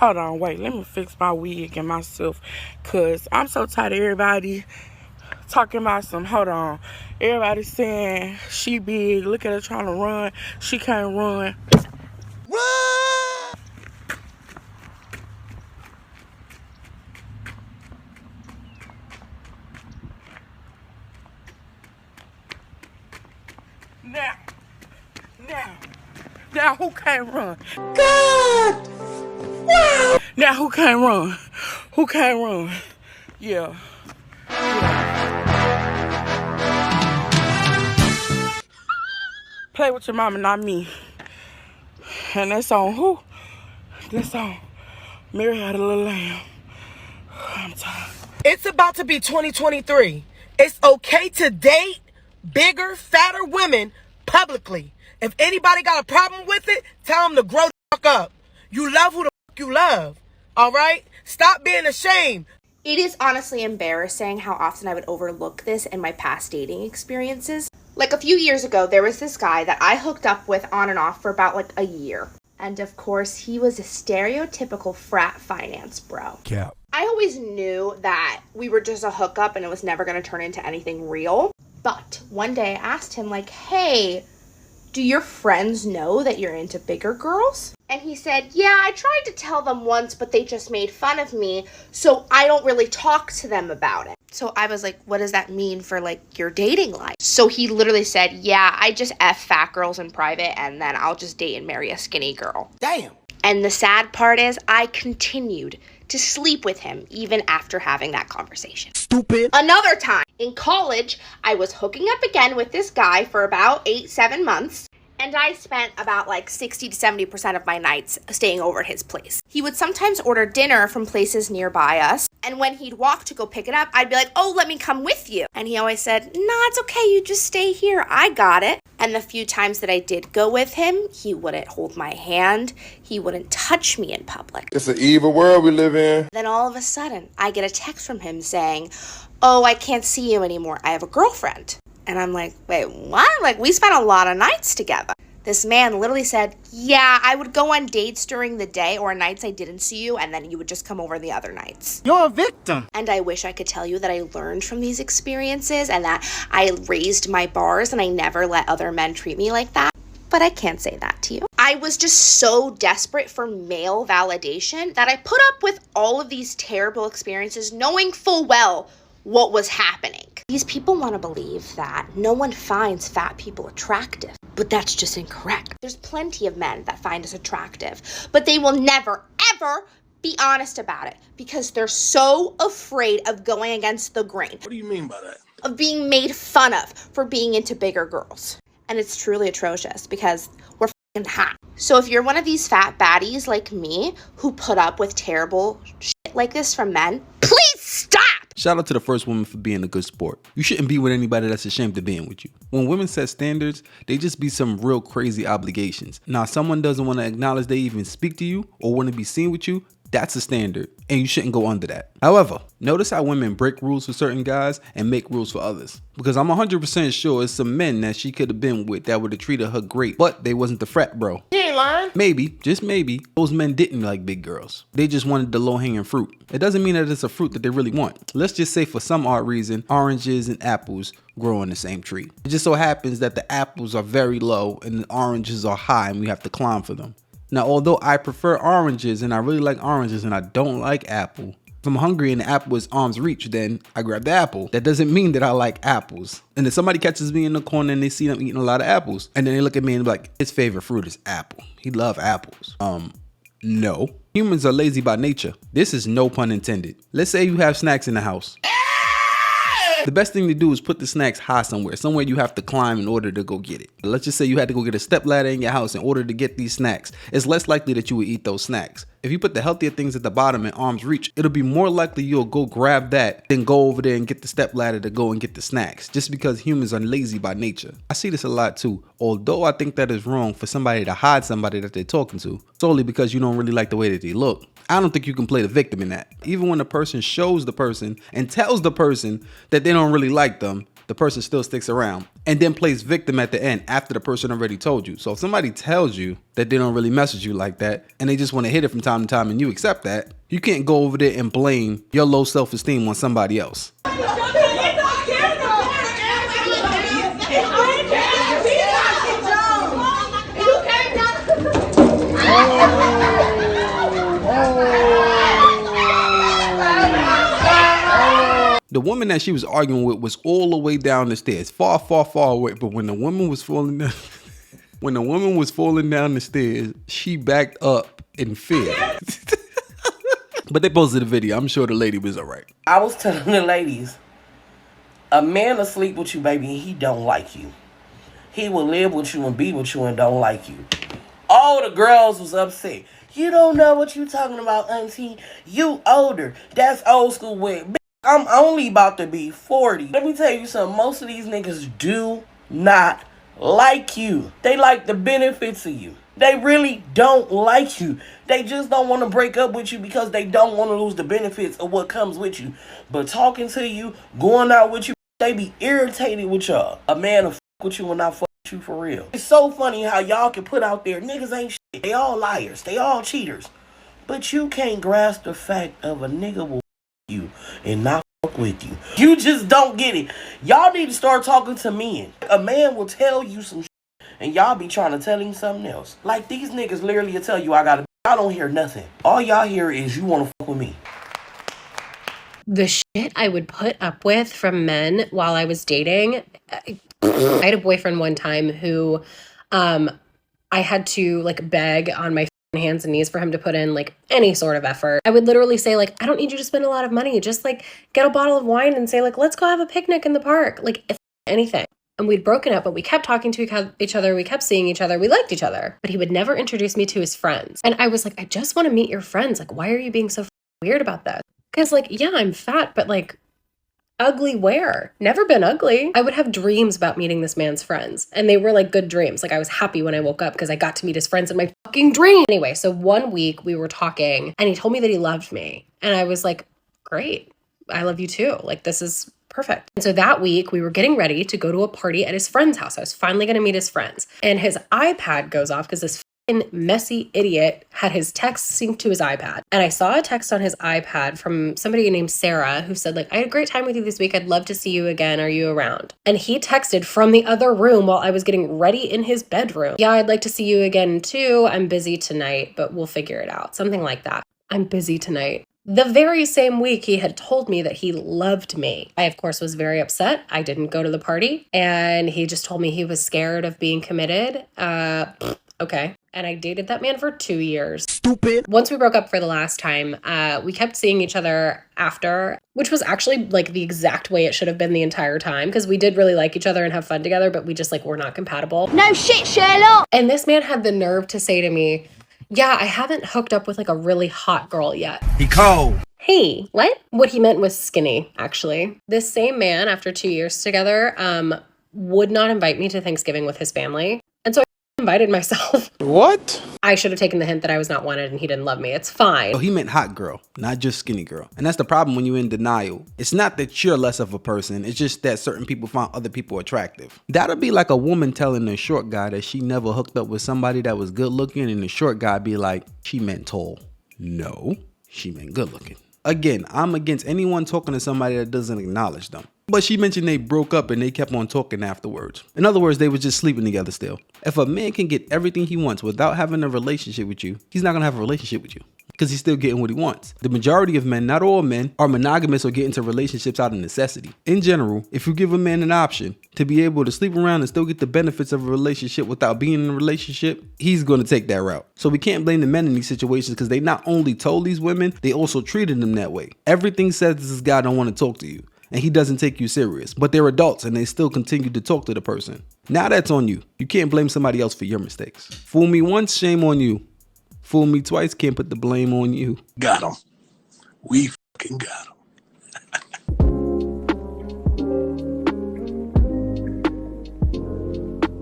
Hold on, wait. Let me fix my wig and myself. Because I'm so tired of everybody talking about some, hold on. Everybody saying she big. Look at her trying to run. She can't run. Run! Now who can't run? God! Wow! Now who can't run? Who can't run? Yeah. Play with your mama, not me. And that's on who? That's on Mary Had a Little Lamb. I'm tired. It's about to be 2023. It's okay to date bigger, fatter women publicly. If anybody got a problem with it, tell them to grow the fuck up. You love who the fuck you love. All right? Stop being ashamed. It is honestly embarrassing how often I would overlook this in my past dating experiences. Like a few years ago, there was this guy that I hooked up with on and off for about like a year. And of course, he was a stereotypical frat finance bro. Cap. I always knew that we were just a hookup and it was never going to turn into anything real. But one day I asked him like, hey, do your friends know that you're into bigger girls? And he said, yeah, I tried to tell them once, but they just made fun of me, so I don't really talk to them about it. So I was like, what does that mean for like your dating life? So he literally said, yeah, I just F fat girls in private and then I'll just date and marry a skinny girl. Damn. And the sad part is I continued to sleep with him even after having that conversation. Stupid. Another time in college, I was hooking up again with this guy for about 8-7 months. And I spent about like 60 to 70% of my nights staying over at his place. He would sometimes order dinner from places nearby us. And when he'd walk to go pick it up, I'd be like, oh, let me come with you. And he always said, nah, it's okay. You just stay here. I got it. And the few times that I did go with him, he wouldn't hold my hand. He wouldn't touch me in public. It's an evil world we live in. Then all of a sudden, I get a text from him saying, oh, I can't see you anymore. I have a girlfriend. And I'm like, wait, what? Like, we spent a lot of nights together. This man literally said, yeah, I would go on dates during the day or nights I didn't see you, and then you would just come over the other nights. You're a victim. And I wish I could tell you that I learned from these experiences and that I raised my bars and I never let other men treat me like that. But I can't say that to you. I was just so desperate for male validation that I put up with all of these terrible experiences knowing full well what was happening. These people want to believe that no one finds fat people attractive, but that's just incorrect. There's plenty of men that find us attractive, but they will never, ever be honest about it because they're so afraid of going against the grain. What do you mean by that? Of being made fun of for being into bigger girls. And it's truly atrocious because we're f***ing hot. So if you're one of these fat baddies like me who put up with terrible shit like this from men, please stop! Shout out to the first woman for being a good sport. You shouldn't be with anybody that's ashamed of being with you. When women set standards, they just be some real crazy obligations. Now, if someone doesn't want to acknowledge they even speak to you or want to be seen with you, that's a standard, and you shouldn't go under that. However, notice how women break rules for certain guys and make rules for others. Because I'm 100% sure it's some men that she could have been with that would have treated her great, but they wasn't the frat bro. You ain't lying. Maybe, just maybe, those men didn't like big girls. They just wanted the low-hanging fruit. It doesn't mean that it's a fruit that they really want. Let's just say for some odd reason, oranges and apples grow on the same tree. It just so happens that the apples are very low and the oranges are high and we have to climb for them. Now, although I prefer oranges and I really like oranges and I don't like apple, if I'm hungry and the apple is arm's reach, then I grab the apple. That doesn't mean that I like apples. And if somebody catches me in the corner and they see them eating a lot of apples, and then they look at me and be like, his favorite fruit is apple. He loves apples. No. Humans are lazy by nature. This is no pun intended. Let's say you have snacks in the house. The best thing to do is put the snacks high somewhere you have to climb in order to go get it. Let's just say you had to go get a stepladder in your house in order to get these snacks. It's less likely that you would eat those snacks. If you put the healthier things at the bottom in arm's reach, it'll be more likely you'll go grab that than go over there and get the stepladder to go and get the snacks, just because humans are lazy by nature. I see this a lot too, although I think that is wrong for somebody to hide somebody that they're talking to, solely because you don't really like the way that they look. I don't think you can play the victim in that. Even when the person shows the person and tells the person that they don't really like them, the person still sticks around. and then plays victim at the end after the person already told you. So if somebody tells you that they don't really mess with you like that and they just want to hit it from time to time and you accept that, you can't go over there and blame your low self-esteem on somebody else. The woman that she was arguing with was all the way down the stairs, far, far, far away. But when the woman was falling down, the stairs, she backed up in fear. But they posted the video. I'm sure the lady was all right. I was telling the ladies, a man will sleep with you, baby, and he don't like you. He will live with you and be with you and don't like you. All the girls was upset. You don't know what you talking about, auntie. You older. That's old school way. I'm only about to be 40. Let me tell you something. Most of these niggas do not like you. They like the benefits of you. They really don't like you. They just don't want to break up with you because they don't want to lose the benefits of what comes with you. But talking to you, going out with you, they be irritated with y'all. A man will fuck with you and not fuck with you for real. It's so funny how y'all can put out there, niggas ain't shit. They all liars. They all cheaters. But you can't grasp the fact of a nigga will you and not fuck with you. You just don't get it. Y'all need to start talking to men. A man will tell you some shit and y'all be trying to tell him something else. Like these niggas literally will tell you I y'all don't hear nothing. All y'all hear is you want to fuck with me. The shit I would put up with from men while I was dating. I had a boyfriend one time who I had to like beg on my hands and knees for him to put in like any sort of effort. I would literally say like, I don't need you to spend a lot of money. Just like get a bottle of wine and say like, let's go have a picnic in the park. Like if anything. And we'd broken up, but we kept talking to each other. We kept seeing each other. We liked each other, but he would never introduce me to his friends. And I was like, I just want to meet your friends. Like, why are you being so weird about that? Because like, yeah, I'm fat, but like ugly where? Never been ugly. I would have dreams about meeting this man's friends. And they were like good dreams. Like I was happy when I woke up because I got to meet his friends in my fucking dream. Anyway, so one week we were talking and he told me that he loved me. And I was like, great. I love you too. Like this is perfect. And so that week we were getting ready to go to a party at his friend's house. I was finally going to meet his friends. And his iPad goes off because this messy idiot had his text synced to his iPad. And I saw a text on his iPad from somebody named Sarah who said like, I had a great time with you this week. I'd love to see you again. Are you around? And he texted from the other room while I was getting ready in his bedroom. Yeah, I'd like to see you again too. I'm busy tonight, but we'll figure it out. Something like that. I'm busy tonight. The very same week he had told me that he loved me. I, of course, was very upset. I didn't go to the party. And he just told me he was scared of being committed. Okay. And I dated that man for 2 years. Stupid. Once we broke up for the last time, we kept seeing each other after, which was actually like the exact way it should have been the entire time because we did really like each other and have fun together, but we just like were not compatible. No shit, Sherlock! And this man had the nerve to say to me, yeah, I haven't hooked up with like a really hot girl yet. He cold. Hey, what? What he meant was skinny, actually. This same man, after 2 years together, would not invite me to Thanksgiving with his family. And so I invited myself. What? I should have taken the hint that I was not wanted and he didn't love me. It's fine. Oh, he meant hot girl, not just skinny girl. And that's the problem when you're in denial. It's not that you're less of a person. It's just that certain people find other people attractive. That'll be like a woman telling a short guy that she never hooked up with somebody that was good looking and the short guy be like, she meant tall. No, she meant good looking. Again, I'm against anyone talking to somebody that doesn't acknowledge them. But she mentioned they broke up and they kept on talking afterwards. In other words, they were just sleeping together still. If a man can get everything he wants without having a relationship with you, he's not going to have a relationship with you because he's still getting what he wants. The majority of men, not all men, are monogamous or get into relationships out of necessity. In general, if you give a man an option to be able to sleep around and still get the benefits of a relationship without being in a relationship, he's going to take that route. So we can't blame the men in these situations because they not only told these women, they also treated them that way. Everything says this guy don't want to talk to you. And he doesn't take you serious, but they're adults and they still continue to talk to the person. Now that's on you. You can't blame somebody else for your mistakes. Fool me once, shame on you. Fool me twice, can't put the blame on you. Got him. We fucking got him.